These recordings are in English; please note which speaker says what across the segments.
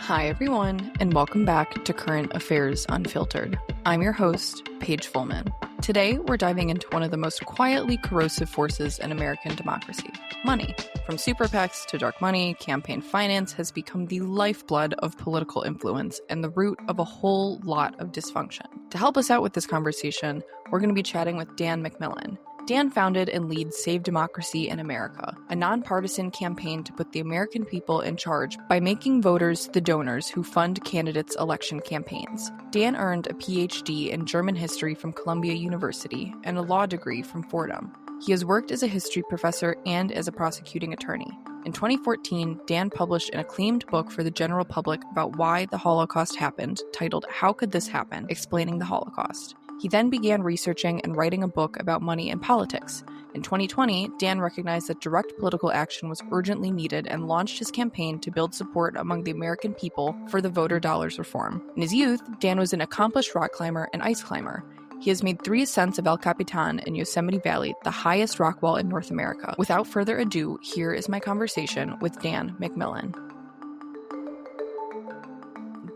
Speaker 1: Hi, everyone, and welcome back to Current Affairs Unfiltered. I'm your host, Paige Fullman. Today, we're diving into one of the most quietly corrosive forces in American democracy, money. From super PACs to dark money, campaign finance has become the lifeblood of political influence and the root of a whole lot of dysfunction. To help us out with this conversation, we're going to be chatting with Dan McMillan. Dan founded and leads Save Democracy in America, a nonpartisan campaign to put the American people in charge by making voters the donors who fund candidates' election campaigns. Dan earned a PhD in German history from Columbia University and a law degree from Fordham. He has worked as a history professor and as a prosecuting attorney. In 2014, Dan published an acclaimed book for the general public about why the Holocaust happened, titled How Could This Happen? Explaining the Holocaust. He then began researching and writing a book about money and politics. In 2020, Dan recognized that direct political action was urgently needed and launched his campaign to build support among the American people for the voter dollars reform. In his youth, Dan was an accomplished rock climber and ice climber. He has made 3 ascents of El Capitan in Yosemite Valley, the highest rock wall in North America. Without further ado, here is my conversation with Dan McMillan.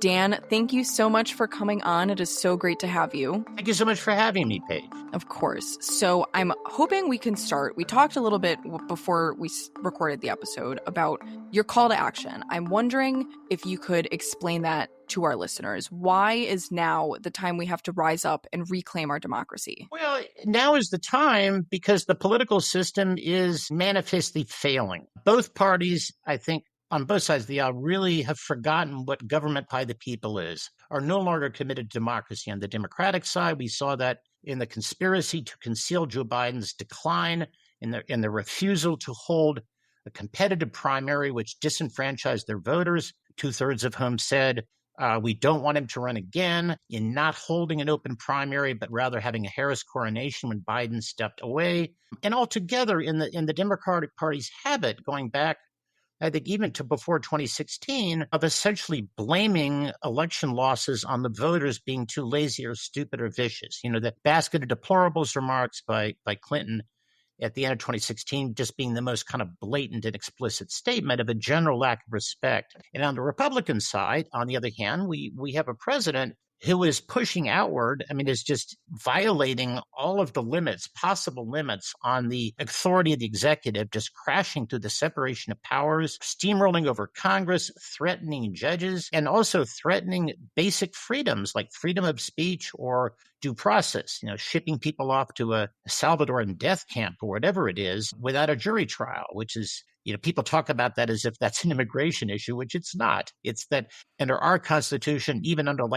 Speaker 1: Dan, thank you so much for coming on. It is so great to have you.
Speaker 2: Thank you so much for having me, Paige.
Speaker 1: Of course. So I'm hoping we can start. We talked a little bit before we recorded the episode about your call to action. I'm wondering if you could explain that to our listeners. Why is now the time we have to rise up and reclaim our democracy?
Speaker 2: Well, now is the time because the political system is manifestly failing. Both parties, I think, on both sides of the aisle really have forgotten what government by the people is, are no longer committed to democracy. On the Democratic side, we saw that in the conspiracy to conceal Joe Biden's decline, in the refusal to hold a competitive primary, which disenfranchised their voters, 2/3 of whom said, we don't want him to run again, in not holding an open primary, but rather having a Harris coronation when Biden stepped away. And altogether in the Democratic Party's habit, going back I think even to before 2016, of essentially blaming election losses on the voters being too lazy or stupid or vicious. You know, that basket of deplorables remarks by Clinton at the end of 2016 just being the most kind of blatant and explicit statement of a general lack of respect. And on the Republican side, on the other hand, we have a president who is pushing outward, is just violating all of the limits, possible limits on the authority of the executive, just crashing through the separation of powers, steamrolling over Congress, threatening judges, and also threatening basic freedoms like freedom of speech or due process, shipping people off to a Salvadoran death camp or whatever it is without a jury trial, which is people talk about that as if that's an immigration issue, which it's not. It's that under our Constitution, even under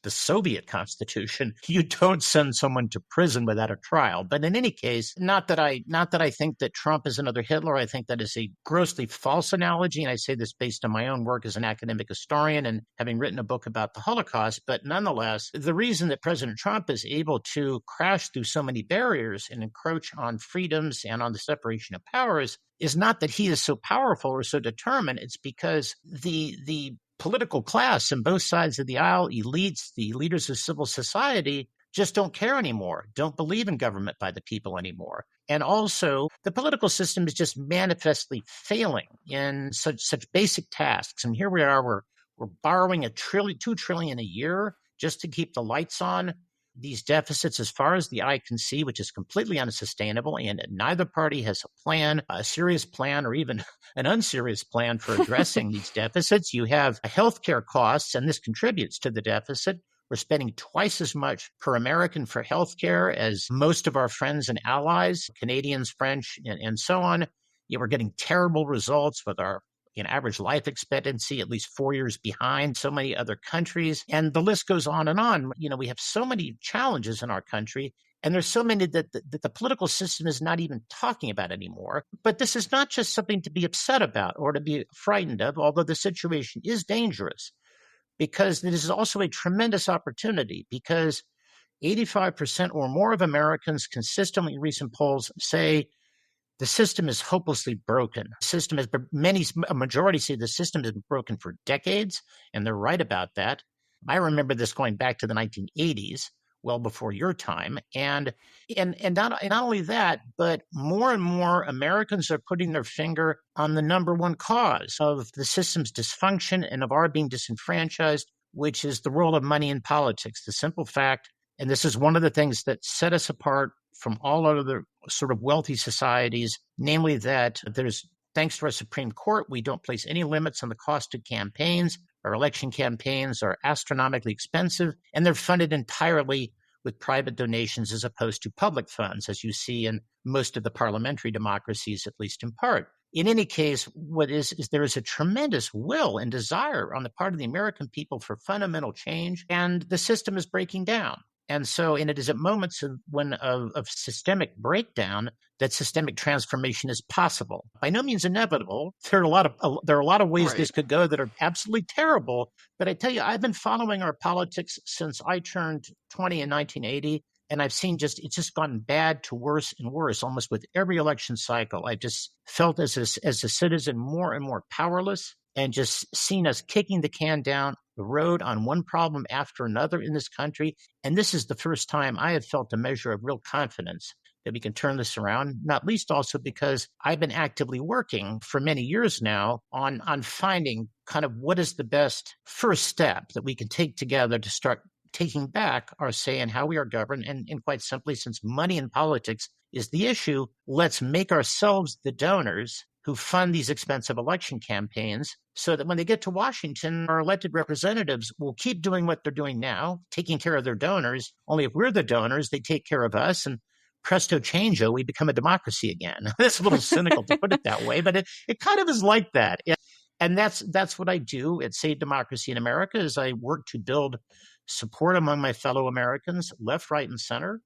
Speaker 2: the Soviet Constitution, you don't send someone to prison without a trial. But in any case, not that I think that Trump is another Hitler. I think that is a grossly false analogy. And I say this based on my own work as an academic historian and having written a book about the Holocaust. But nonetheless, the reason that President Trump is able to crash through so many barriers and encroach on freedoms and on the separation of powers is not that he is so powerful or so determined. It's because the political class on both sides of the aisle, elites, the leaders of civil society, just don't care anymore, don't believe in government by the people anymore. And also, the political system is just manifestly failing in such basic tasks. And here we are, we're borrowing $2 trillion a year just to keep the lights on. These deficits, as far as the eye can see, which is completely unsustainable, and neither party has a plan, a serious plan, or even an unserious plan for addressing these deficits. You have healthcare costs, and this contributes to the deficit. We're spending twice as much per American for healthcare as most of our friends and allies, Canadians, French, and so on. We're getting terrible results with our average life expectancy, at least 4 years behind so many other countries. And the list goes on and on. We have so many challenges in our country, and there's so many that the political system is not even talking about anymore. But this is not just something to be upset about or to be frightened of, although the situation is dangerous, because it is also a tremendous opportunity, because 85% or more of Americans consistently in recent polls say the system is hopelessly broken. A majority say the system has been broken for decades, and they're right about that. I remember this going back to the 1980s, well before your time. And not only that, but more and more Americans are putting their finger on the number one cause of the system's dysfunction and of our being disenfranchised, which is the role of money in politics. The simple fact, and this is one of the things that set us apart from all other sort of wealthy societies, namely that thanks to our Supreme Court, we don't place any limits on the cost of campaigns. Our election campaigns are astronomically expensive, and they're funded entirely with private donations as opposed to public funds, as you see in most of the parliamentary democracies, at least in part. In any case, what is there is a tremendous will and desire on the part of the American people for fundamental change, and the system is breaking down. And it is at moments of systemic breakdown that systemic transformation is possible. By no means inevitable. There are a lot of ways this could go that are absolutely terrible. But I tell you, I've been following our politics since I turned 20 in 1980, and I've seen it's just gotten bad to worse and worse almost with every election cycle. I've just felt as a citizen more and more powerless, and just seen us kicking the can down the road on one problem after another in this country. And this is the first time I have felt a measure of real confidence that we can turn this around, not least also because I've been actively working for many years now on finding kind of what is the best first step that we can take together to start taking back our say in how we are governed. And quite simply, since money in politics is the issue, let's make ourselves the donors who fund these expensive election campaigns so that when they get to Washington, our elected representatives will keep doing what they're doing now, taking care of their donors. Only if we're the donors, they take care of us, and presto changeo, we become a democracy again. It's a little cynical to put it that way, but it kind of is like that. And that's what I do at Save Democracy in America, is I work to build support among my fellow Americans, left, right, and center,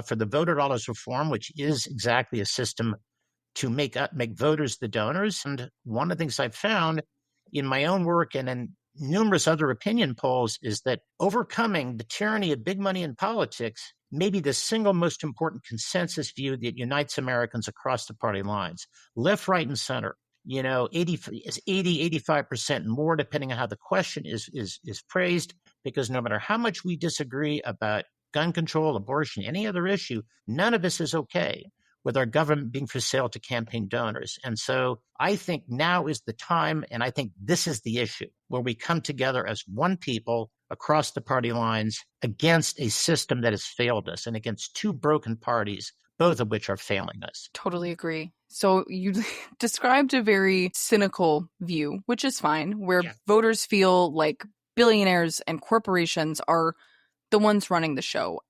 Speaker 2: for the voter dollars reform, which is exactly a system to make voters the donors. And one of the things I've found in my own work and in numerous other opinion polls is that overcoming the tyranny of big money in politics may be the single most important consensus view that unites Americans across the party lines, left, right, and center. 85% more, depending on how the question is phrased, because no matter how much we disagree about gun control, abortion, any other issue, none of this is okay with our government being for sale to campaign donors. And so I think now is the time, and I think this is the issue, where we come together as one people across the party lines against a system that has failed us and against two broken parties, both of which are failing us.
Speaker 1: Totally agree. So you described a very cynical view, which is fine, where voters feel like billionaires and corporations are the ones running the show.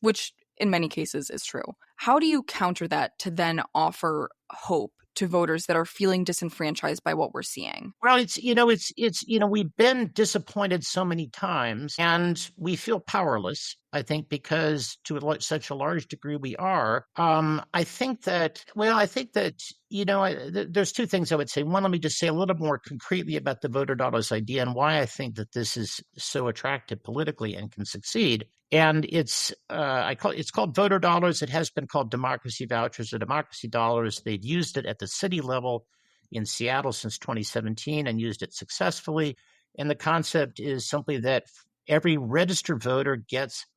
Speaker 1: Which in many cases is true. How do you counter that to then offer hope to voters that are feeling disenfranchised by what we're seeing?
Speaker 2: Well, we've been disappointed so many times, and we feel powerless, I think, because to such a large degree we are. I think that there's two things I would say. One, let me just say a little more concretely about the voter dollars idea and why I think that this is so attractive politically and can succeed. And it's called voter dollars. It has been called democracy vouchers or democracy dollars. They've used it at the city level in Seattle since 2017 and used it successfully. And the concept is simply that every registered voter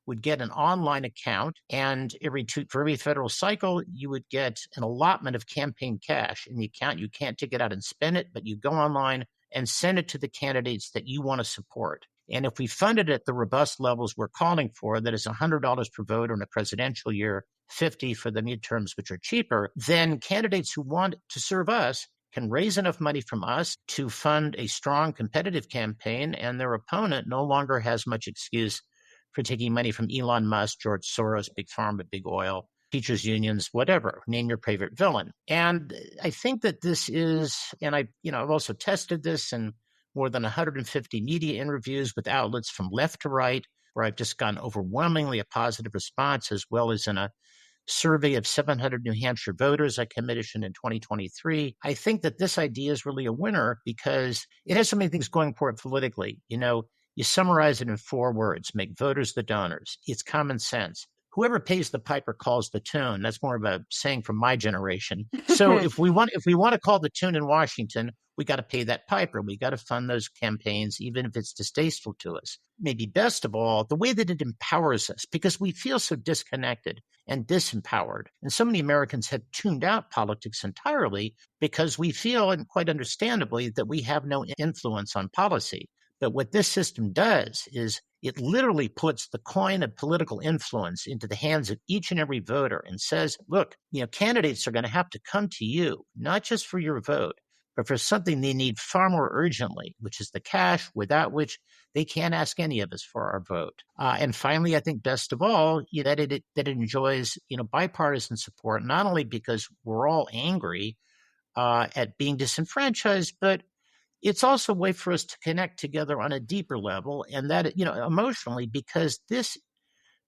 Speaker 2: would get an online account, and for every federal cycle, you would get an allotment of campaign cash in the account. You can't take it out and spend it, but you go online and send it to the candidates that you want to support. And if we fund it at the robust levels we're calling for, that is $100 per voter in a presidential year, $50 for the midterms, which are cheaper, then candidates who want to serve us can raise enough money from us to fund a strong competitive campaign, and their opponent no longer has much excuse for taking money from Elon Musk, George Soros, Big Pharma, Big Oil, teachers unions, whatever, name your favorite villain. And I think that this is, and I've also tested this in more than 150 media interviews with outlets from left to right, where I've just gotten overwhelmingly a positive response, as well as in a survey of 700 New Hampshire voters I commissioned in 2023. I think that this idea is really a winner because it has so many things going for it politically. You summarize it in 4 words: make voters the donors. It's common sense. Whoever pays the piper calls the tune. That's more of a saying from my generation. So if we want to call the tune in Washington, We got to pay that piper. We got to fund those campaigns, even if it's distasteful to us. Maybe best of all, the way that it empowers us, because we feel so disconnected and disempowered. And so many Americans have tuned out politics entirely because we feel, and quite understandably, that we have no influence on policy. But what this system does is it literally puts the coin of political influence into the hands of each and every voter and says, look, candidates are going to have to come to you, not just for your vote, but for something they need far more urgently, which is the cash, without which they can't ask any of us for our vote. And finally, I think best of all, that it enjoys bipartisan support, not only because we're all angry at being disenfranchised, but it's also a way for us to connect together on a deeper level, and that emotionally, because this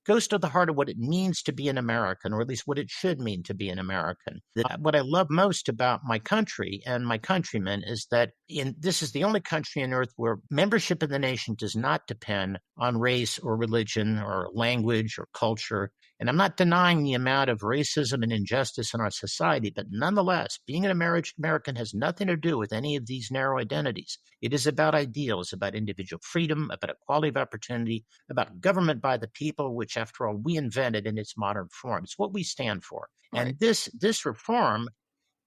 Speaker 2: goes to the heart of what it means to be an American, or at least what it should mean to be an American. What I love most about my country and my countrymen is that this is the only country on earth where membership in the nation does not depend on race or religion or language or culture. And I'm not denying the amount of racism and injustice in our society, but nonetheless, being an American has nothing to do with any of these narrow identities. It is about ideals, about individual freedom, about equality of opportunity, about government by the people, which, after all, we invented in its modern form. It's what we stand for. Right. And this reform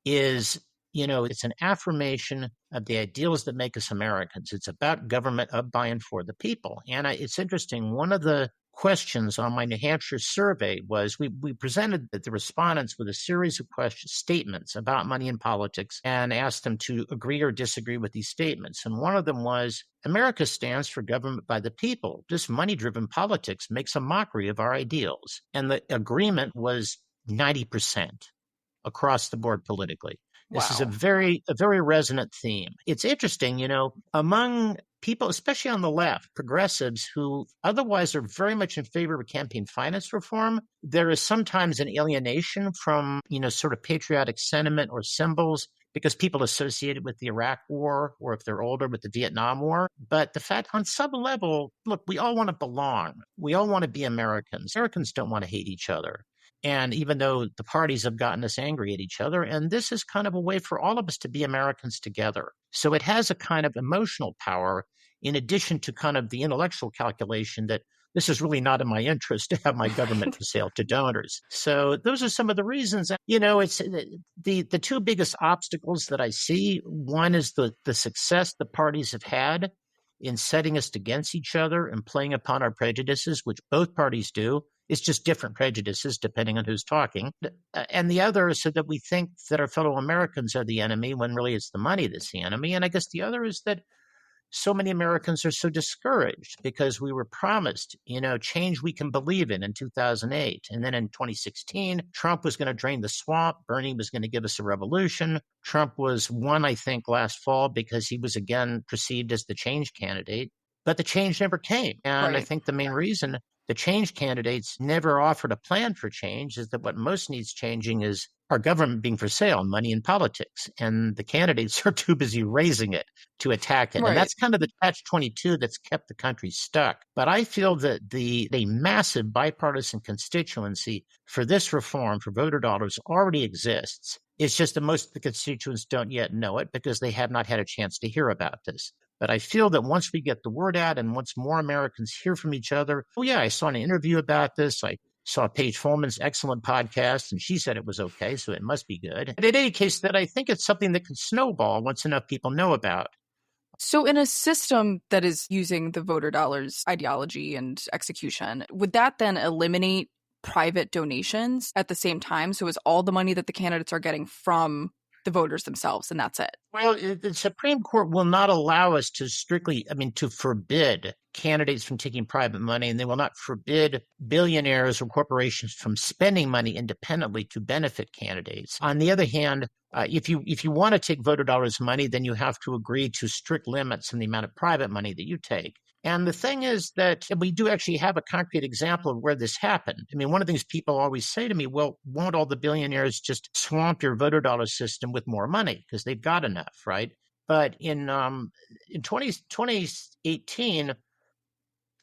Speaker 2: is, it's an affirmation of the ideals that make us Americans. It's about government of, by, and for the people. And it's interesting. One of the questions on my New Hampshire survey was we presented the respondents with a series of statements about money and politics and asked them to agree or disagree with these statements. And one of them was, America stands for government by the people. This money-driven politics makes a mockery of our ideals. And the agreement was 90% across the board politically. This is a very resonant theme. It's interesting, among people, especially on the left, progressives who otherwise are very much in favor of campaign finance reform, there is sometimes an alienation from, sort of patriotic sentiment or symbols because people associate it with the Iraq War, or if they're older, with the Vietnam War. But the fact, on some level, look, we all want to belong. We all want to be Americans. Americans don't want to hate each other. And even though the parties have gotten us angry at each other, and this is kind of a way for all of us to be Americans together. So it has a kind of emotional power in addition to kind of the intellectual calculation that this is really not in my interest to have my government for sale to donors. So those are some of the reasons. It's the two biggest obstacles that I see. One is the success the parties have had in setting us against each other and playing upon our prejudices, which both parties do. It's just different prejudices depending on who's talking. And the other is so that we think that our fellow Americans are the enemy when really it's the money that's the enemy. And I guess the other is that so many Americans are so discouraged because we were promised, change we can believe in 2008. And then in 2016, Trump was going to drain the swamp. Bernie was going to give us a revolution. Trump was won, I think, last fall because he was again perceived as the change candidate. But the change never came. And I think the main reason the change candidates never offered a plan for change is that what most needs changing is our government being for sale, money and politics. And the candidates are too busy raising it to attack it. Right. And that's kind of the catch-22 that's kept the country stuck. But I feel that the massive bipartisan constituency for this reform, for voter dollars, already exists. It's just that most of the constituents don't yet know it because they have not had a chance to hear about this. But I feel that once we get the word out and once more Americans hear from each other, I saw an interview about this. I saw Paige Fulman's excellent podcast, and she said it was okay, so it must be good. But in any case, that I think it's something that can snowball once enough people know about.
Speaker 1: So in a system that is using the voter dollars ideology and execution, would that then eliminate private donations at the same time? So is all the money that the candidates are getting from the voters themselves, and that's it?
Speaker 2: Well, the Supreme Court will not allow us to to forbid candidates from taking private money, and they will not forbid billionaires or corporations from spending money independently to benefit candidates. On the other hand, if you want to take voter dollars money, then you have to agree to strict limits on the amount of private money that you take. And the thing is that we do actually have a concrete example of where this happened. one of the things people always say to me, well, won't all the billionaires just swamp your voter dollar system with more money because they've got enough, right? But in 2018,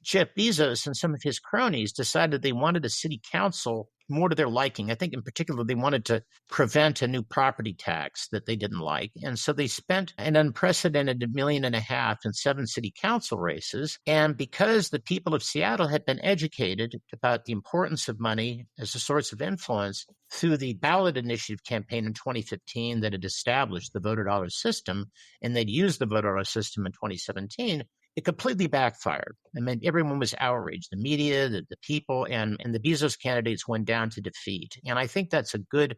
Speaker 2: Jeff Bezos and some of his cronies decided they wanted a city council more to their liking. I think in particular, they wanted to prevent a new property tax that they didn't like. And so they spent an unprecedented $1.5 million in 7 city council races. And because the people of Seattle had been educated about the importance of money as a source of influence through the ballot initiative campaign in 2015 that had established the voter dollar system, and they'd used the voter dollar system in 2017, it completely backfired. I mean, everyone was outraged, the media, the people, and the Bezos candidates went down to defeat. And I think that's a good,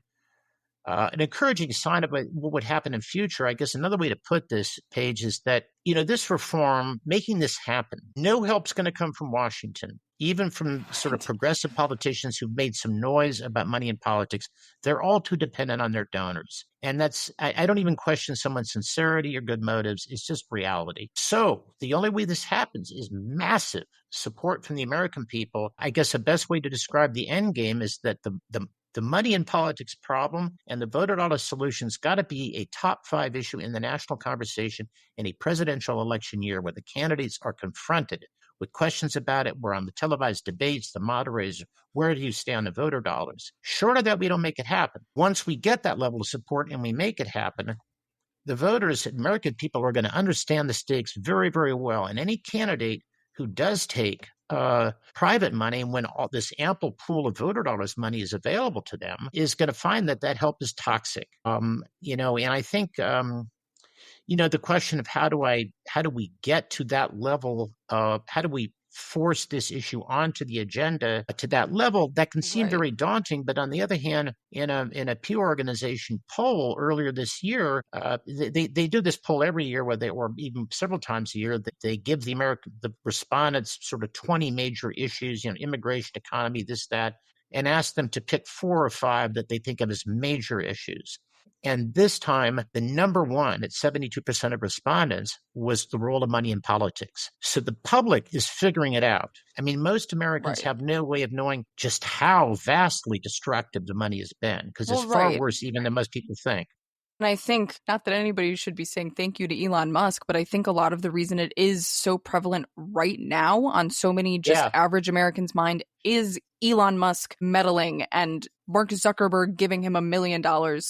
Speaker 2: an encouraging sign of what would happen in future. I guess another way to put this, Paige, is that, this reform, making this happen, no help's going to come from Washington, even from sort of progressive politicians who've made some noise about money in politics. They're all too dependent on their donors. And I don't even question someone's sincerity or good motives. It's just reality. So the only way this happens is massive support from the American people. I guess the best way to describe the end game is that the money in politics problem and the voter dollar solution's got to be a top 5 issue in the national conversation in a presidential election year where the candidates are confronted with questions about it. We're on the televised debates, the moderators, where do you stand on the voter dollars? Short of that, we don't make it happen. Once we get that level of support and we make it happen, the voters, American people, are going to understand the stakes very, very well. And any candidate who does take private money when all this ample pool of voter dollars money is available to them is going to find that help is toxic. And I think, the question of how do we get to that level of how do we force this issue onto the agenda to that level, that can seem very daunting. But on the other hand, in a Pew Organization poll earlier this year, they do this poll every year, or even several times a year, that they give the respondents sort of 20 major issues, immigration, economy, this, that, and ask them to pick 4 or 5 that they think of as major issues. And this time, the number one at 72% of respondents was the role of money in politics. So the public is figuring it out. I mean, most Americans have no way of knowing just how vastly destructive the money has been, because it's far worse even than most people think.
Speaker 1: And I think, not that anybody should be saying thank you to Elon Musk, but I think a lot of the reason it is so prevalent right now on so many just average Americans' mind is Elon Musk meddling and Mark Zuckerberg giving him $1 million.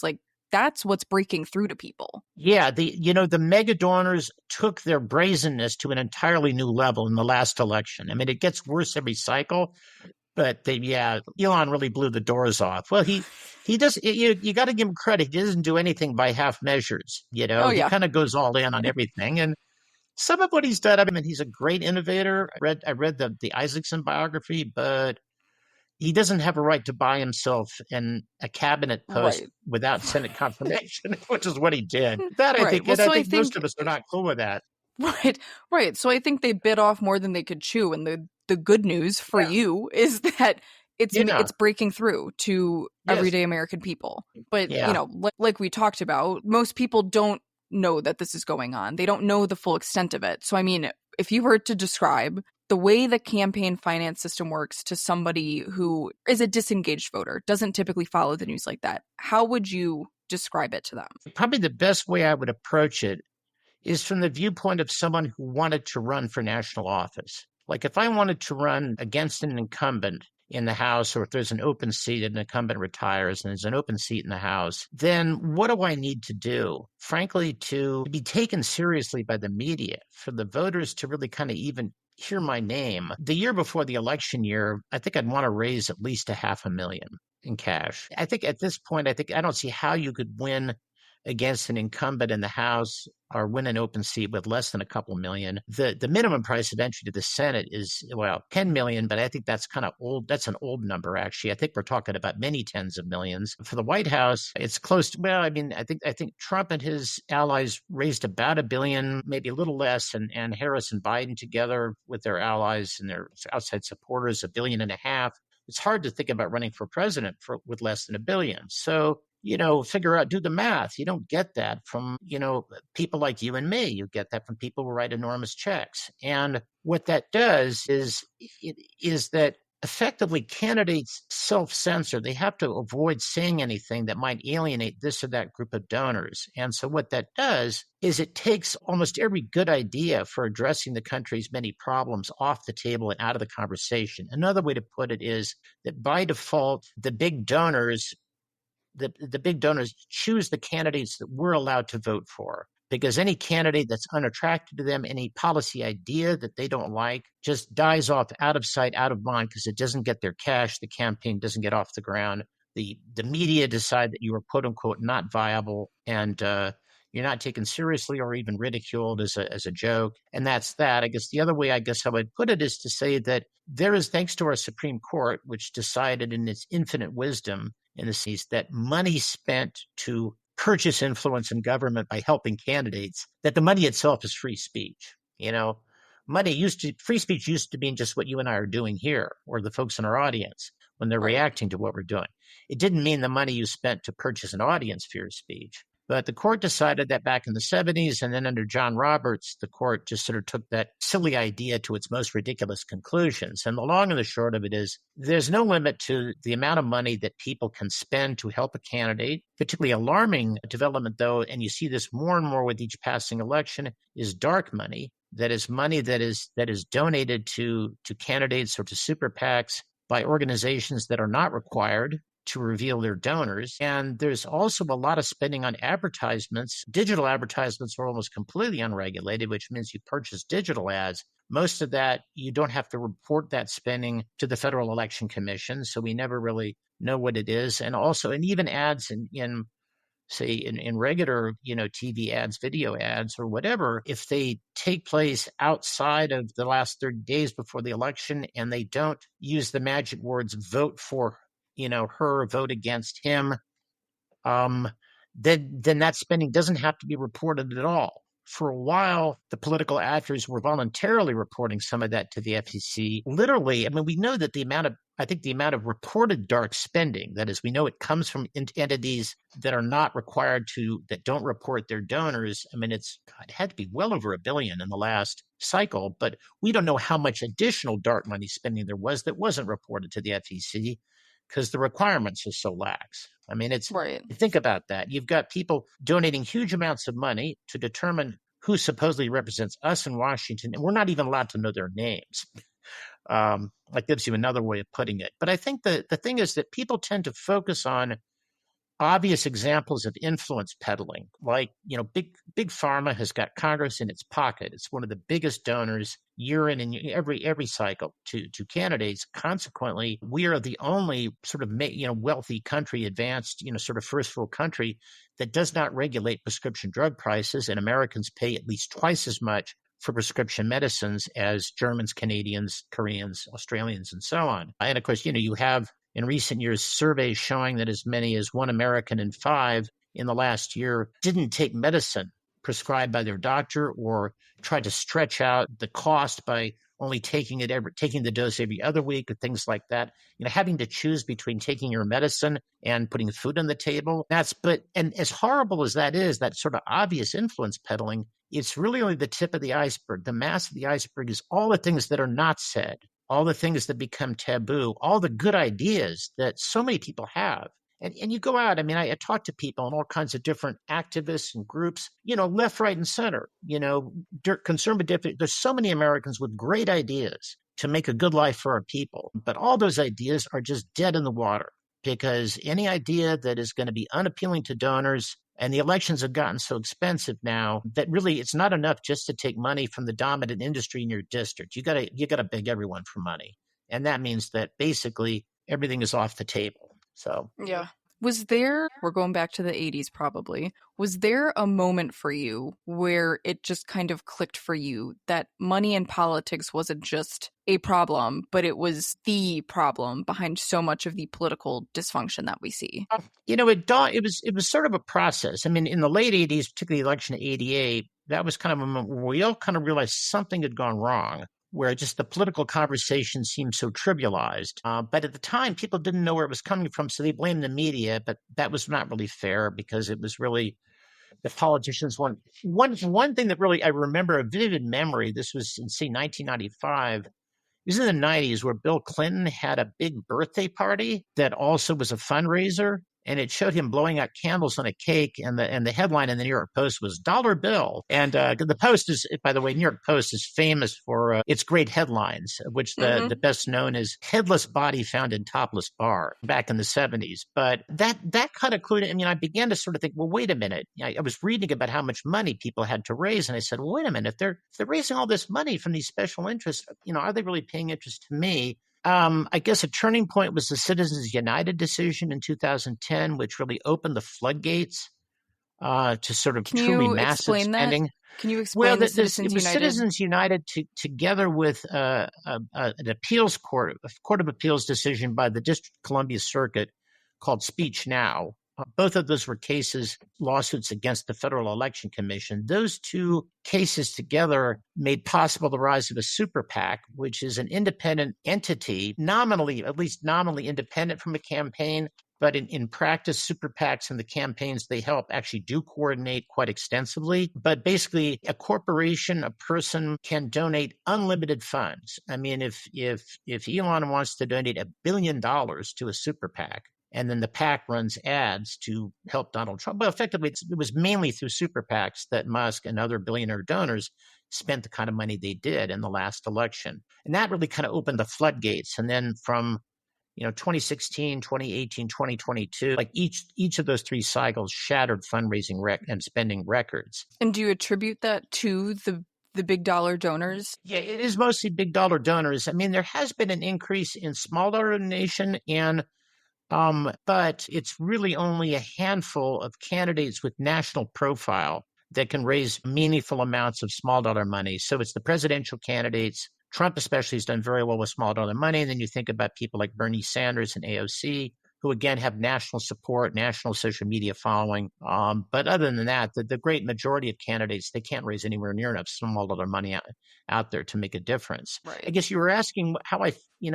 Speaker 1: Like, that's what's breaking through to people. Yeah,
Speaker 2: the mega donors took their brazenness to an entirely new level in the last election. I mean, it gets worse every cycle, but Elon really blew the doors off. Well, he does. You got to give him credit. He doesn't do anything by half measures. He kind of goes all in on everything, and some of what he's done. I mean, he's a great innovator. I read the Isaacson biography, but he doesn't have a right to buy himself in a cabinet post without Senate confirmation, which is what he did. I think most of us are not cool with that.
Speaker 1: Right. So I think they bit off more than they could chew. And the good news for you is that it's breaking through to everyday American people. But, like we talked about, most people don't know that this is going on. They don't know the full extent of it. So, I mean, if you were to describe the way the campaign finance system works to somebody who is a disengaged voter, doesn't typically follow the news like that, how would you describe it to them?
Speaker 2: Probably the best way I would approach it is from the viewpoint of someone who wanted to run for national office. Like if I wanted to run against an incumbent in the House, or if there's an open seat and an incumbent retires and there's an open seat in the House, then what do I need to do? Frankly, to be taken seriously by the media, for the voters to really kind of even hear my name. The year before the election year, I think I'd want to raise at least $500,000 in cash. I think at this point, I don't see how you could win against an incumbent in the House or win an open seat with less than a couple million. The minimum price of entry to the Senate is, $10 million, but I think that's kind of old. That's an old number, actually. I think we're talking about many tens of millions. For the White House, it's close to, I think Trump and his allies raised about $1 billion, maybe a little less, and Harris and Biden together with their allies and their outside supporters, $1.5 billion. It's hard to think about running for president with less than $1 billion. So, figure out, do the math. You don't get that from, people like you and me. You get that from people who write enormous checks. And what that does is that effectively candidates self-censor. They have to avoid saying anything that might alienate this or that group of donors. And so what that does is it takes almost every good idea for addressing the country's many problems off the table and out of the conversation. Another way to put it is that by default, the big donors choose the candidates that we're allowed to vote for, because any candidate that's unattractive to them, any policy idea that they don't like, just dies off out of sight, out of mind, because it doesn't get their cash. The campaign doesn't get off the ground. The media decide that you are, quote unquote, not viable, and you're not taken seriously or even ridiculed as a joke. And that's that. I guess the other way I would put it is to say that there is, thanks to our Supreme Court, which decided in its infinite wisdom in the sense that money spent to purchase influence in government by helping candidates, that the money itself is free speech. Free speech used to mean just what you and I are doing here, or the folks in our audience when they're reacting to what we're doing. It didn't mean the money you spent to purchase an audience for your speech. But the court decided that back in the 70s, and then under John Roberts, the court just sort of took that silly idea to its most ridiculous conclusions. And the long and the short of it is there's no limit to the amount of money that people can spend to help a candidate. Particularly alarming development, though, and you see this more and more with each passing election, is dark money. That is money that is donated to candidates or to super PACs by organizations that are not required to reveal their donors. And there's also a lot of spending on advertisements. Digital advertisements are almost completely unregulated, which means you purchase digital ads. Most of that, you don't have to report that spending to the Federal Election Commission, so we never really know what it is. And even ads in regular, TV ads, video ads, or whatever, if they take place outside of the last 30 days before the election and they don't use the magic words "vote for her," "vote against him," then that spending doesn't have to be reported at all. For a while, the political actors were voluntarily reporting some of that to the FCC. Literally, we know that the amount of reported dark spending, that is, we know it comes from entities that are not required that don't report their donors. It had to be well over $1 billion in the last cycle, but we don't know how much additional dark money spending there was that wasn't reported to the FCC, because the requirements are so lax. It's right. Think about that. You've got people donating huge amounts of money to determine who supposedly represents us in Washington, and we're not even allowed to know their names. That gives you another way of putting it. But I think the thing is that people tend to focus on obvious examples of influence peddling, like, big pharma has got Congress in its pocket. It's one of the biggest donors year in and every cycle to candidates. Consequently, we are the only sort of wealthy country, advanced, sort of first world country that does not regulate prescription drug prices, and Americans pay at least twice as much for prescription medicines as Germans, Canadians, Koreans, Australians, and so on. And of course, you have in recent years surveys showing that as many as 1 American in 5 in the last year didn't take medicine prescribed by their doctor, or tried to stretch out the cost by only taking the dose every other week, or things like that. Having to choose between taking your medicine and putting food on the table. And as horrible as that is, that sort of obvious influence peddling, it's really only the tip of the iceberg. The mass of the iceberg is all the things that are not said, all the things that become taboo, all the good ideas that so many people have. And you go out, I talk to people and all kinds of different activists and groups, left, right, and center, conservative. There's so many Americans with great ideas to make a good life for our people. But all those ideas are just dead in the water, because any idea that is going to be unappealing to donors, and the elections have gotten so expensive now that really it's not enough just to take money from the dominant industry in your district. You gotta beg everyone for money. And that means that basically everything is off the table. So,
Speaker 1: yeah. We're going back to the 80s probably, was there a moment for you where it just kind of clicked for you that money in politics wasn't just a problem, but it was the problem behind so much of the political dysfunction that we see?
Speaker 2: It was sort of a process. In the late 80s, particularly the election of 88, that was kind of a moment where we all kind of realized something had gone wrong, where just the political conversation seemed so trivialized. But at the time, people didn't know where it was coming from, so they blamed the media, but that was not really fair, because it was really the politicians. One thing that really I remember a vivid memory, this was in, say, 1995, It was in the 90s where Bill Clinton had a big birthday party that also was a fundraiser. And it showed him blowing out candles on a cake, and the headline in the New York Post was "Dollar Bill." And the Post is, by the way, New York Post is famous for its great headlines, of which the best known is "Headless Body Found in Topless Bar" back in the 70s. But that kind of clued. I mean, I began to sort of think, well, wait a minute. I was reading about how much money people had to raise, and I said, well, wait a minute. If they're raising all this money from these special interests, are they really paying interest to me? I guess a turning point was the Citizens United decision in 2010, which really opened the floodgates to sort of truly massive spending.
Speaker 1: Can you explain the
Speaker 2: Citizens United? Citizens United together with an appeals court, a court of appeals decision by the District of Columbia Circuit called Speech Now. Both of those were lawsuits against the Federal Election Commission. Those two cases together made possible the rise of a super PAC, which is an independent entity, at least nominally independent from a campaign. But in practice, super PACs and the campaigns they help actually do coordinate quite extensively. But basically, a corporation, a person can donate unlimited funds. I mean, if Elon wants to donate $1 billion to a super PAC, and then the PAC runs ads to help Donald Trump. Well, effectively, it was mainly through super PACs that Musk and other billionaire donors spent the kind of money they did in the last election. And that really kind of opened the floodgates. And then from 2016, 2018, 2022, like each of those three cycles shattered fundraising and spending records.
Speaker 1: And do you attribute that to the big dollar donors?
Speaker 2: Yeah, it is mostly big dollar donors. I mean, there has been an increase in small dollar donation but it's really only a handful of candidates with national profile that can raise meaningful amounts of small dollar money. So it's the presidential candidates. Trump especially has done very well with small dollar money. And then you think about people like Bernie Sanders and AOC, who again have national support, national social media following. But other than that, the great majority of candidates, they can't raise anywhere near enough small dollar money out there to make a difference.
Speaker 1: Right.
Speaker 2: I guess you were asking how I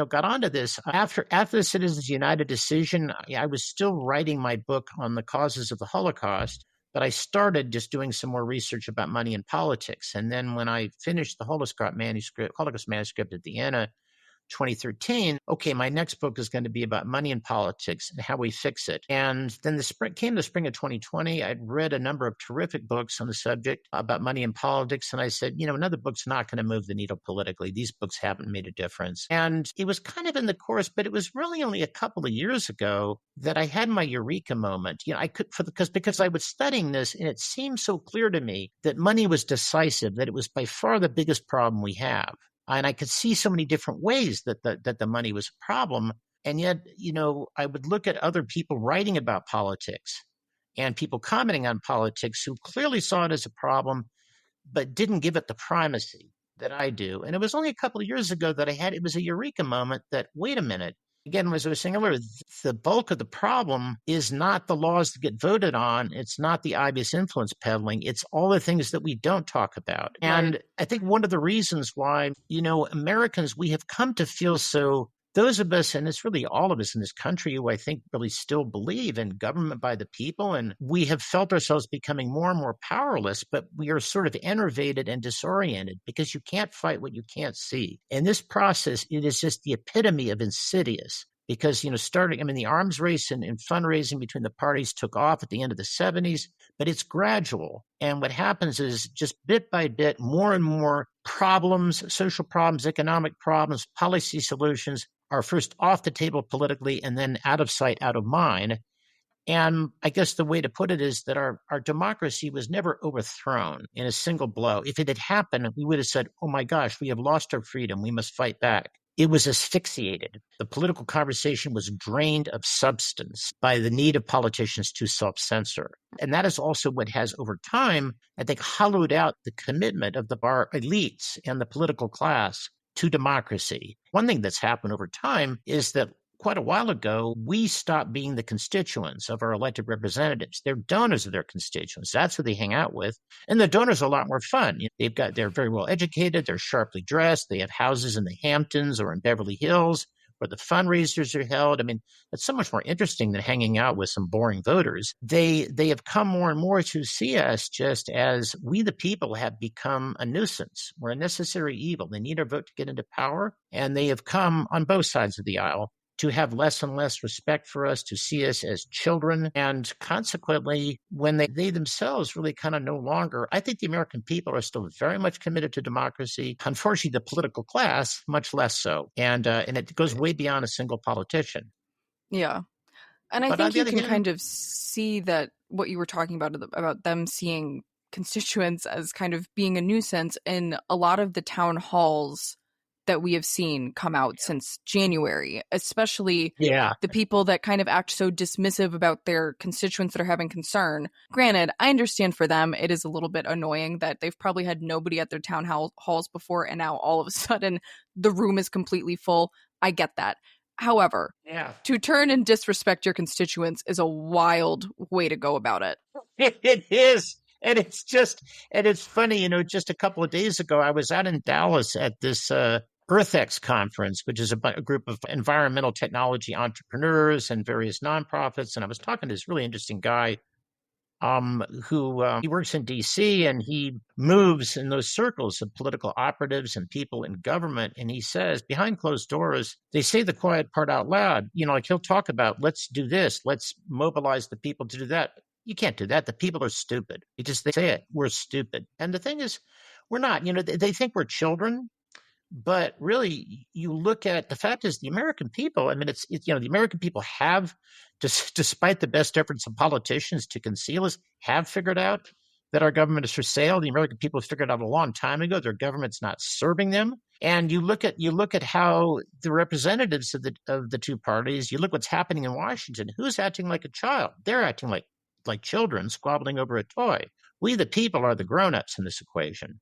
Speaker 2: got onto this. After the Citizens United decision, I was still writing my book on the causes of the Holocaust, but I started just doing some more research about money and politics. And then when I finished the Holocaust manuscript at the end of 2013, okay, my next book is going to be about money and politics and how we fix it. And then the spring of 2020, I'd read a number of terrific books on the subject about money and politics. And I said, another book's not going to move the needle politically. These books haven't made a difference. And it was kind of in the course, but it was really only a couple of years ago that I had my eureka moment. Because I was studying this and it seemed so clear to me that money was decisive, that it was by far the biggest problem we have. And I could see so many different ways that the money was a problem. And yet, I would look at other people writing about politics and people commenting on politics who clearly saw it as a problem, but didn't give it the primacy that I do. And it was only a couple of years ago that it was a eureka moment that, wait a minute. Again, as I was saying earlier, the bulk of the problem is not the laws that get voted on. It's not the obvious influence peddling. It's all the things that we don't talk about. Right. And I think one of the reasons why, Americans, we have come to feel so, those of us, and it's really all of us in this country who I think really still believe in government by the people, and we have felt ourselves becoming more and more powerless, but we are sort of enervated and disoriented because you can't fight what you can't see. And this process, it is just the epitome of insidious. Because, the arms race and fundraising between the parties took off at the end of the 70s, but it's gradual. And what happens is just bit by bit, more and more problems, social problems, economic problems, policy solutions are first off the table politically and then out of sight, out of mind. And I guess the way to put it is that our democracy was never overthrown in a single blow. If it had happened, we would have said, oh my gosh, we have lost our freedom. We must fight back. It was asphyxiated. The political conversation was drained of substance by the need of politicians to self-censor. And that is also what has, over time, I think, hollowed out the commitment of the bar elites and the political class to democracy. One thing that's happened over time is that quite a while ago, we stopped being the constituents of our elected representatives. They're donors of their constituents. That's who they hang out with. And the donors are a lot more fun. They're very well educated. They're sharply dressed. They have houses in the Hamptons or in Beverly Hills where the fundraisers are held. I mean, it's so much more interesting than hanging out with some boring voters. They have come more and more to see us just as we, the people, have become a nuisance. We're a necessary evil. They need our vote to get into power, and they have come on both sides of the aisle to have less and less respect for us, to see us as children. And consequently, when they themselves really kind of no longer, I think the American people are still very much committed to democracy. Unfortunately, the political class, much less so. And it goes way beyond a single politician.
Speaker 1: Yeah. And I
Speaker 2: But on
Speaker 1: think
Speaker 2: the
Speaker 1: you
Speaker 2: other
Speaker 1: can
Speaker 2: hand,
Speaker 1: kind of see that what you were talking about them seeing constituents as kind of being a nuisance in a lot of the town halls that we have seen come out since January, especially
Speaker 2: yeah,
Speaker 1: the people that kind of act so dismissive about their constituents that are having concern. Granted, I understand for them, it is a little bit annoying that they've probably had nobody at their town halls before, and now all of a sudden the room is completely full. I get that. However,
Speaker 2: yeah.
Speaker 1: to turn and disrespect your constituents is a wild way to go about it.
Speaker 2: It is. And it's funny, just a couple of days ago, I was out in Dallas at this EarthX conference, which is a group of environmental technology entrepreneurs and various nonprofits. And I was talking to this really interesting guy who he works in D.C. and he moves in those circles of political operatives and people in government. And he says, behind closed doors, they say the quiet part out loud. Like he'll talk about, let's do this, let's mobilize the people to do that. You can't do that. The people are stupid. They say it. We're stupid. And the thing is, we're not. They think we're children. But really, you look at the fact is the American people. I mean, it's the American people have, despite the best efforts of politicians to conceal us, have figured out that our government is for sale. The American people have figured out a long time ago their government's not serving them. And you look at how the representatives of the two parties. You look what's happening in Washington. Who's acting like a child? They're acting like children squabbling over a toy. We, the people, are the grown-ups in this equation.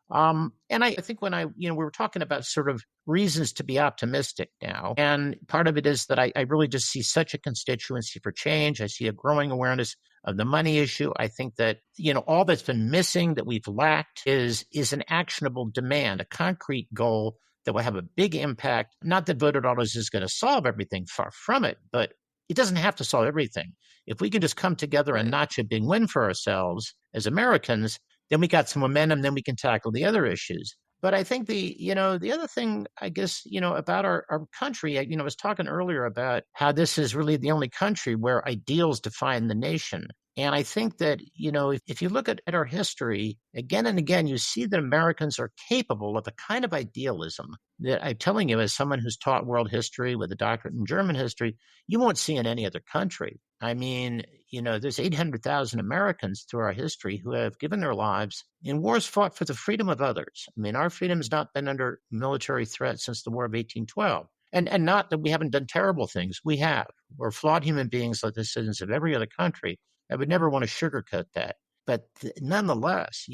Speaker 2: And I think when we were talking about sort of reasons to be optimistic now, and part of it is that I really just see such a constituency for change. I see a growing awareness of the money issue. I think that, all that's been missing that we've lacked is an actionable demand, a concrete goal that will have a big impact. Not that voter dollars is going to solve everything, far from it, but it doesn't have to solve everything. If we can just come together and notch a big win for ourselves as Americans, then we got some momentum, then we can tackle the other issues. But I think the other thing, I guess, about our country, I was talking earlier about how this is really the only country where ideals define the nation. And I think that, if you look at our history, again and again, you see that Americans are capable of a kind of idealism that I'm telling you, as someone who's taught world history with a doctorate in German history, you won't see in any other country. I mean, there's 800,000 Americans through our history who have given their lives in wars fought for the freedom of others. I mean, our freedom has not been under military threat since the War of 1812. And not that we haven't done terrible things. We have. We're flawed human beings like the citizens of every other country. I would never want to sugarcoat that. But nonetheless,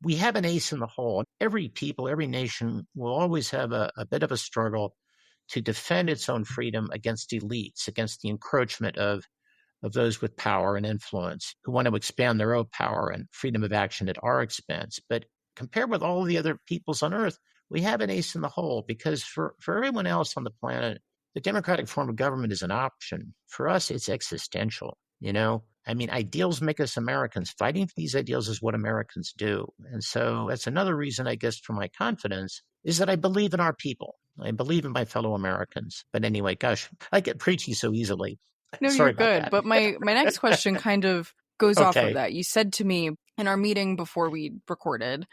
Speaker 2: we have an ace in the hole. Every people, every nation will always have a bit of a struggle to defend its own freedom against elites, against the encroachment of those with power and influence who want to expand their own power and freedom of action at our expense. But compared with all the other peoples on earth, we have an ace in the hole because for everyone else on the planet, the democratic form of government is an option. For us, it's existential. I mean, ideals make us Americans. Fighting for these ideals is what Americans do. And so that's another reason, I guess, for my confidence is that I believe in our people. I believe in my fellow Americans. But anyway, gosh, I get preachy so easily.
Speaker 1: No,
Speaker 2: Sorry
Speaker 1: you're good.
Speaker 2: about that.
Speaker 1: But my next question kind of goes off of
Speaker 2: Okay.
Speaker 1: that. You said to me in our meeting before we recorded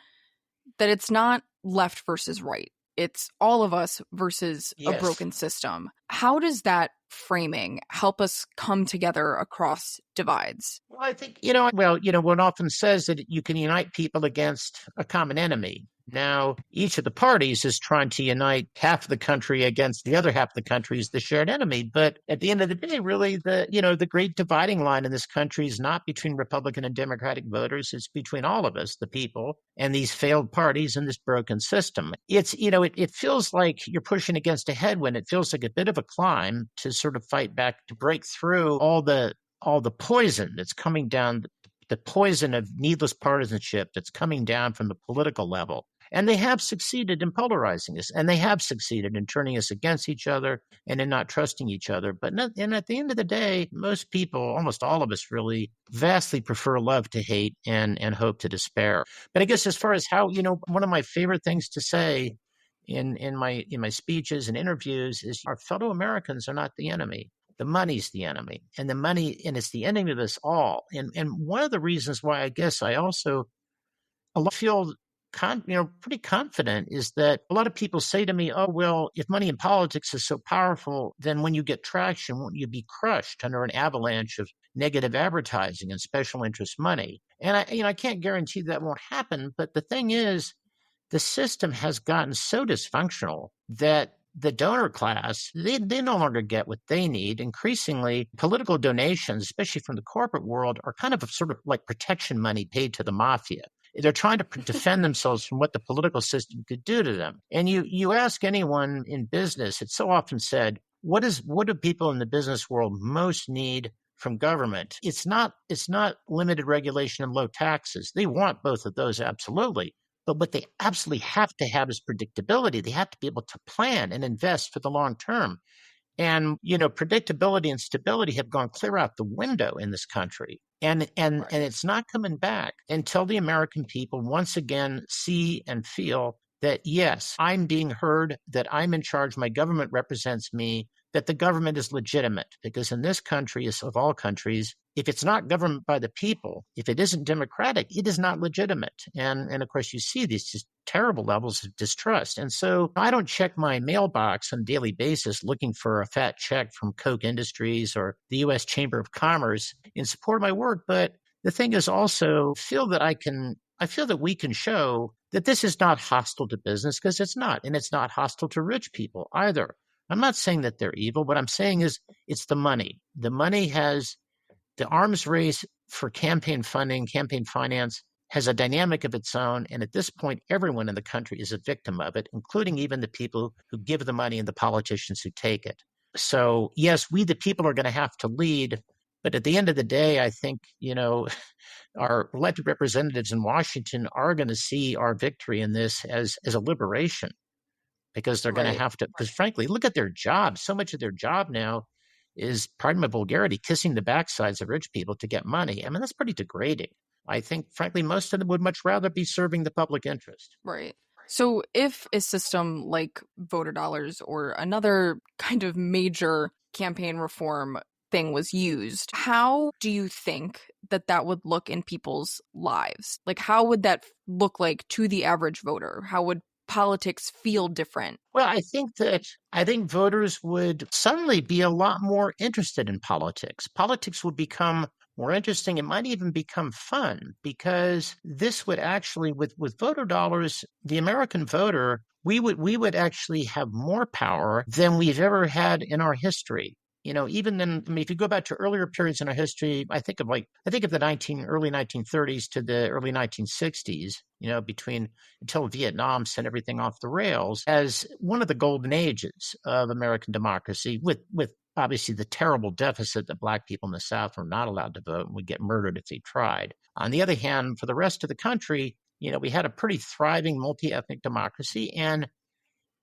Speaker 1: that it's not left versus right. It's all of us versus a
Speaker 2: Yes.
Speaker 1: broken system. How does that framing help us come together across divides?
Speaker 2: Well, I think, one often says that you can unite people against a common enemy. Now, each of the parties is trying to unite half of the country against the other half of the country as the shared enemy. But at the end of the day, really, the great dividing line in this country is not between Republican and Democratic voters. It's between all of us, the people, and these failed parties and this broken system. It's, it feels like you're pushing against a headwind. It feels like a bit of a climb to sort of fight back, to break through all the poison that's coming down, the poison of needless partisanship that's coming down from the political level. And they have succeeded in polarizing us, and they have succeeded in turning us against each other and in not trusting each other. And at the end of the day, most people, almost all of us really, vastly prefer love to hate and hope to despair. But I guess as far as how, one of my favorite things to say in my speeches and interviews is our fellow Americans are not the enemy. The money's the enemy, and it's the enemy of us all. And one of the reasons why I guess I also feel pretty confident is that a lot of people say to me, "Oh, well, if money in politics is so powerful, then when you get traction, won't you be crushed under an avalanche of negative advertising and special interest money?" And I can't guarantee that won't happen. But the thing is, the system has gotten so dysfunctional that the donor class, they no longer get what they need. Increasingly, political donations, especially from the corporate world, are kind of sort of like protection money paid to the mafia. They're trying to defend themselves from what the political system could do to them. And you ask anyone in business, it's so often said, what do people in the business world most need from government? It's not limited regulation and low taxes. They want both of those, absolutely. But what they absolutely have to have is predictability. They have to be able to plan and invest for the long term. And, predictability and stability have gone clear out the window in this country. And it's not coming back until the American people once again see and feel that, yes, I'm being heard, that I'm in charge, my government represents me, that the government is legitimate. Because in this country, as of all countries, if it's not governed by the people, if it isn't democratic, it is not legitimate. And of course, you see these just terrible levels of distrust. And so I don't check my mailbox on a daily basis looking for a fat check from Koch Industries or the U.S. Chamber of Commerce in support of my work. But the thing is also I feel that we can show that this is not hostile to business, because it's not. And it's not hostile to rich people either. I'm not saying that they're evil. What I'm saying is it's the money. The money has the arms race for campaign funding, campaign finance has a dynamic of its own. And at this point, everyone in the country is a victim of it, including even the people who give the money and the politicians who take it. So yes, we the people are going to have to lead. But at the end of the day, I think, our elected representatives in Washington are going to see our victory in this as a liberation. Because they're going to have to, because frankly, look at their job. So much of their job now is, pardon my vulgarity, kissing the backsides of rich people to get money. I mean, that's pretty degrading. I think, frankly, most of them would much rather be serving the public interest.
Speaker 1: Right. So if a system like voter dollars or another kind of major campaign reform thing was used, how do you think that would look in people's lives? Like, how would that look like to the average voter? How would politics feel different?
Speaker 2: Well, I think voters would suddenly be a lot more interested in politics. Politics would become more interesting. It might even become fun, because this would actually, with voter dollars, the American voter, we would actually have more power than we've ever had in our history. Even then, if you go back to earlier periods in our history, I think of the early 1930s to the early 1960s, until Vietnam sent everything off the rails, as one of the golden ages of American democracy, with obviously the terrible deficit that Black people in the South were not allowed to vote and would get murdered if they tried. On the other hand, for the rest of the country, we had a pretty thriving multi-ethnic democracy, and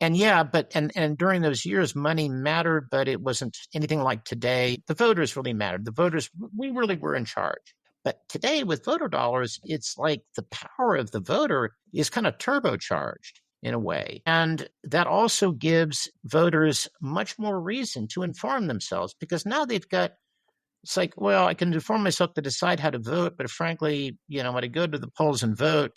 Speaker 2: during those years, money mattered, but it wasn't anything like today. The voters really mattered. The voters, we really were in charge. But today, with voter dollars, it's like the power of the voter is kind of turbocharged in a way. And that also gives voters much more reason to inform themselves, because now they've got, it's like, well, I can inform myself to decide how to vote, but frankly, when I go to the polls and vote,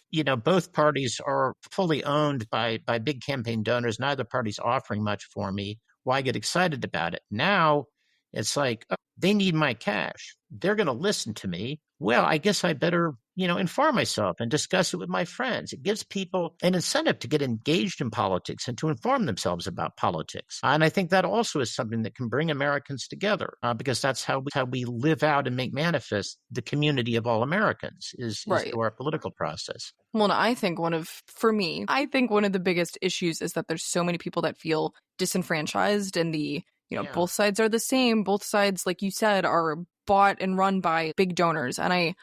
Speaker 2: both parties are fully owned by big campaign donors. Neither party's offering much for me. Why get excited about it? Now it's like, oh, they need my cash. They're going to listen to me. Well, I guess I better, inform myself and discuss it with my friends. It gives people an incentive to get engaged in politics and to inform themselves about politics. And I think that also is something that can bring Americans together, because that's how we live out and make manifest the community of all Americans is through our political process.
Speaker 1: Well, I think one of the biggest issues is that there's so many people that feel disenfranchised, and both sides are the same. Both sides, like you said, are bought and run by big donors. And I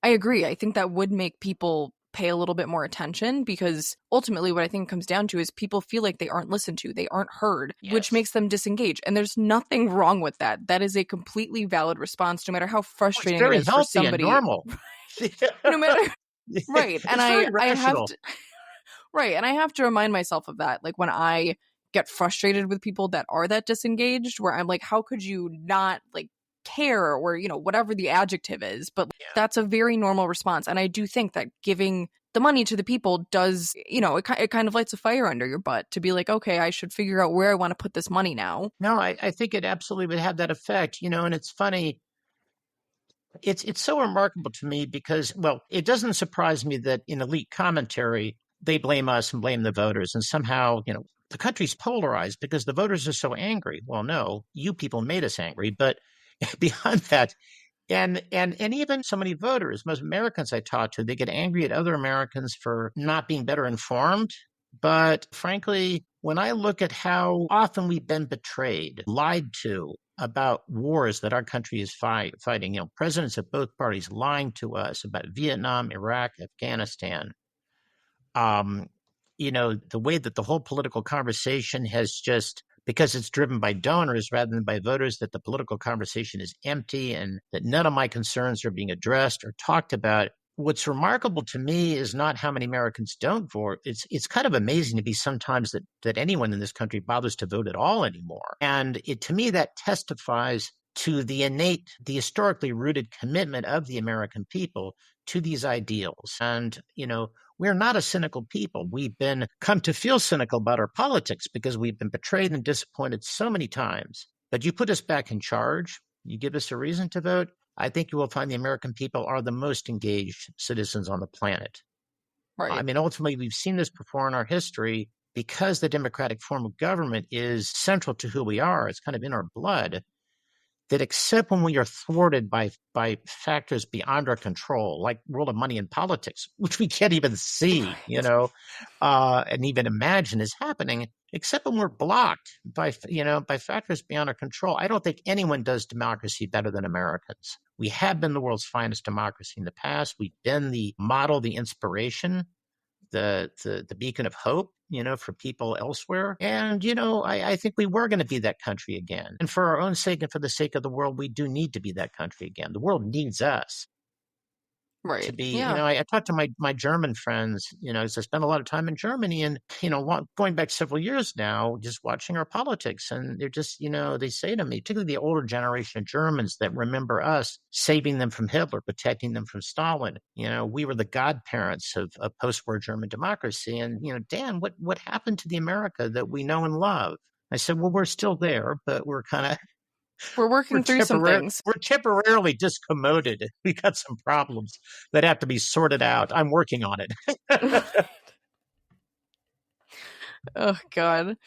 Speaker 1: agree. I think that would make people pay a little bit more attention, because ultimately what I think it comes down to is people feel like they aren't listened to, they aren't heard, which makes them disengage. And there's nothing wrong with that. That is a completely valid response, no matter how frustrating it is for somebody.
Speaker 2: And normal.
Speaker 1: No matter right. And
Speaker 2: I
Speaker 1: have to right. And I have to remind myself of that. Like when I get frustrated with people that are that disengaged, where I'm like, how could you not like care, or, you know, whatever the adjective is, but that's a very normal response. And I do think that giving the money to the people does, you know, it kind of lights a fire under your butt to be like, okay, I should figure out where I want to put this money now.
Speaker 2: No, I think it absolutely would have that effect, you know, and it's funny. It's so remarkable to me because, well, it doesn't surprise me that in elite commentary, they blame us and blame the voters. And somehow, you know, the country's polarized because the voters are so angry. Well, no, you people made us angry. But beyond that, and even so many voters, most Americans I talk to, they get angry at other Americans for not being better informed. But frankly, when I look at how often we've been betrayed, lied to about wars that our country is fighting, you know, presidents of both parties lying to us about Vietnam, Iraq, Afghanistan, you know, the way that the whole political conversation has just, because it's driven by donors rather than by voters, that the political conversation is empty and that none of my concerns are being addressed or talked about. What's remarkable to me is not how many Americans don't vote. It's kind of amazing to me sometimes that anyone in this country bothers to vote at all anymore. And to me, that testifies to the historically rooted commitment of the American people to these ideals. And, you know, we're not a cynical people. We've come to feel cynical about our politics because we've been betrayed and disappointed so many times. But you put us back in charge, you give us a reason to vote, I think you will find the American people are the most engaged citizens on the planet.
Speaker 1: Right.
Speaker 2: I mean, ultimately, we've seen this before in our history because the democratic form of government is central to who we are. It's kind of in our blood. That except when we are thwarted by factors beyond our control, like world of money and politics, which we can't even see, right, you know, and even imagine is happening, except when we're blocked by factors beyond our control, I don't think anyone does democracy better than Americans. We have been the world's finest democracy in the past. We've been the model, the inspiration, the beacon of hope, you know, for people elsewhere. And, you know, I think we were going to be that country again. And for our own sake and for the sake of the world, we do need to be that country again. The world needs us.
Speaker 1: Right.
Speaker 2: To be, you know, I talked to my German friends, you know, because I spent a lot of time in Germany and, you know, going back several years now, just watching our politics. And they're just, you know, they say to me, particularly the older generation of Germans that remember us saving them from Hitler, protecting them from Stalin. You know, we were the godparents of post-war German democracy. And, you know, Dan, what happened to the America that we know and love? I said, well, we're still there, but we're kind of,
Speaker 1: we're working through some things.
Speaker 2: We're temporarily discommoded. We got some problems that have to be sorted out. I'm working on it.
Speaker 1: Oh, God.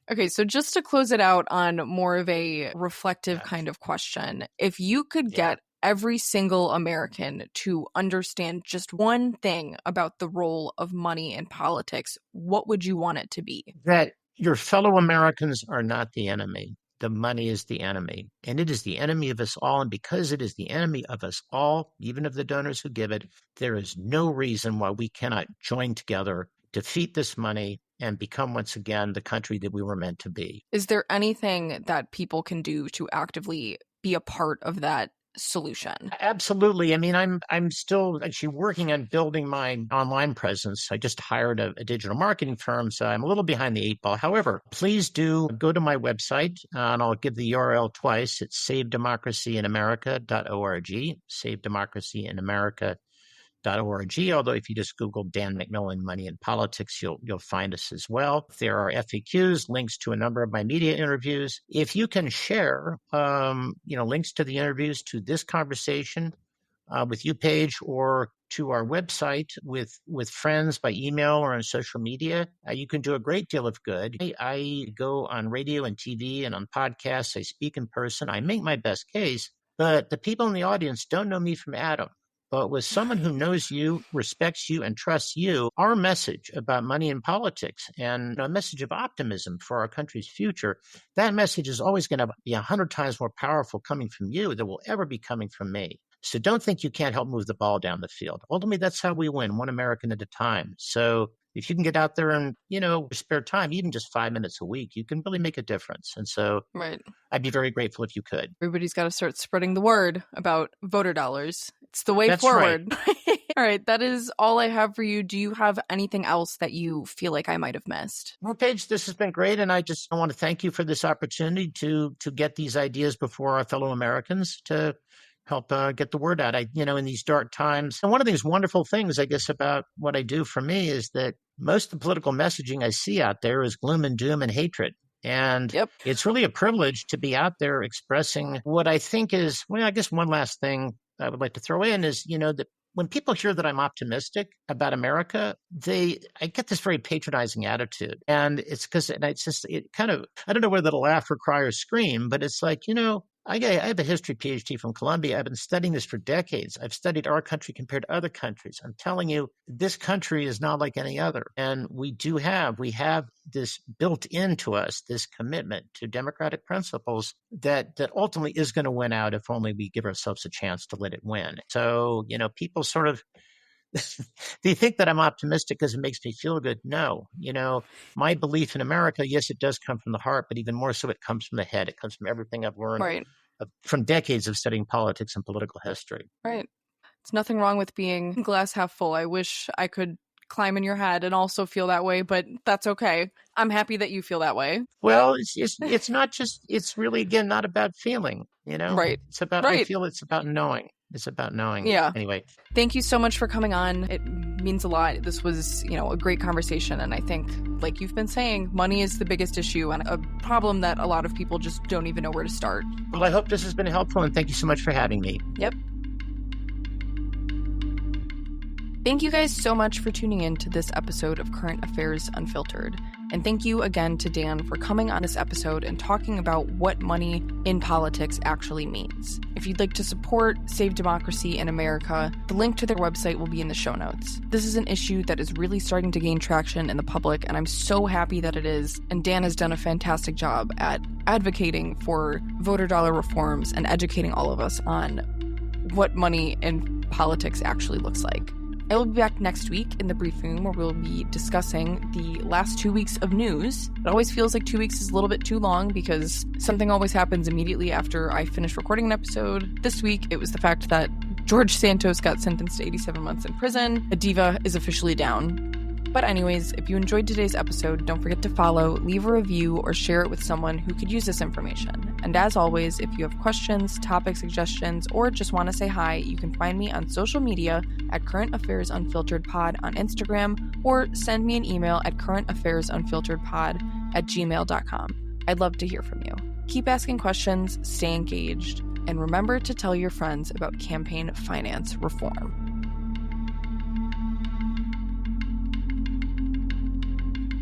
Speaker 1: Okay, so just to close it out on more of a reflective kind of question, if you could get every single American to understand just one thing about the role of money in politics, what would you want it to be? That
Speaker 2: your fellow Americans are not the enemy. The money is the enemy, and it is the enemy of us all. And because it is the enemy of us all, even of the donors who give it, there is no reason why we cannot join together, defeat this money, and become once again the country that we were meant to be.
Speaker 1: Is there anything that people can do to actively be a part of that solution?
Speaker 2: Absolutely. I mean, I'm still actually working on building my online presence. I just hired a digital marketing firm, so I'm a little behind the eight ball. However, please do go to my website, and I'll give the URL twice. It's savedemocracyinamerica.org, savedemocracyinamerica.org. Although if you just Google Dan McMillan, Money and Politics, you'll find us as well. There are FAQs, links to a number of my media interviews. If you can share, links to the interviews, to this conversation with you, Paige, or to our website with friends by email or on social media, you can do a great deal of good. I go on radio and TV and on podcasts. I speak in person. I make my best case, but the people in the audience don't know me from Adam. But with someone who knows you, respects you, and trusts you, our message about money and politics and a message of optimism for our country's future, that message is always going to be 100 times more powerful coming from you than will ever be coming from me. So don't think you can't help move the ball down the field. Ultimately, that's how we win, one American at a time. So if you can get out there and, spare time, even just 5 minutes a week, you can really make a difference. And so
Speaker 1: Right.
Speaker 2: I'd be very grateful if you could.
Speaker 1: Everybody's got to start spreading the word about voter dollars. It's the way
Speaker 2: That's
Speaker 1: forward. Right. All right. That is all I have for you. Do you have anything else that you feel like I might have missed?
Speaker 2: Well, Paige, this has been great. And I want to thank you for this opportunity to get these ideas before our fellow Americans to help get the word out. In these dark times. And one of these wonderful things, I guess, about what I do for me is that most of the political messaging I see out there is gloom and doom and hatred. And It's really a privilege to be out there expressing what I think is, I guess one last thing I would like to throw in is, that when people hear that I'm optimistic about America, I get this very patronizing attitude. And it's because I don't know whether to laugh or cry or scream, but it's like, I have a history PhD from Columbia. I've been studying this for decades. I've studied our country compared to other countries. I'm telling you, this country is not like any other. And we have this built into us, this commitment to democratic principles that ultimately is going to win out if only we give ourselves a chance to let it win. So, people sort of, do you think that I'm optimistic because it makes me feel good? No. My belief in America, yes, it does come from the heart, but even more so, it comes from the head. It comes from everything I've learned from decades of studying politics and political history.
Speaker 1: Right. It's nothing wrong with being glass half full. I wish I could climb in your head and also feel that way, but that's okay. I'm happy that you feel that way.
Speaker 2: Well, it's not just, it's really, again, not about feeling,
Speaker 1: Right.
Speaker 2: It's about, I feel it's about knowing. It's about knowing.
Speaker 1: Yeah.
Speaker 2: Anyway.
Speaker 1: Thank you so much for coming on. It means a lot. This was, a great conversation. And I think, like you've been saying, money is the biggest issue and a problem that a lot of people just don't even know where to start.
Speaker 2: Well, I hope this has been helpful, and thank you so much for having me.
Speaker 1: Yep. Thank you guys so much for tuning in to this episode of Current Affairs Unfiltered. And thank you again to Dan for coming on this episode and talking about what money in politics actually means. If you'd like to support Save Democracy in America, the link to their website will be in the show notes. This is an issue that is really starting to gain traction in the public, and I'm so happy that it is. And Dan has done a fantastic job at advocating for voter dollar reforms and educating all of us on what money in politics actually looks like. I will be back next week in the briefing room where we'll be discussing the last 2 weeks of news. It always feels like 2 weeks is a little bit too long because something always happens immediately after I finish recording an episode. This week, it was the fact that George Santos got sentenced to 87 months in prison. A diva is officially down. But anyways, if you enjoyed today's episode, don't forget to follow, leave a review, or share it with someone who could use this information. And as always, if you have questions, topic suggestions, or just want to say hi, you can find me on social media at Current Affairs Unfiltered Pod on Instagram, or send me an email at currentaffairs.unfilteredpod@gmail.com. I'd love to hear from you. Keep asking questions, stay engaged, and remember to tell your friends about campaign finance reform.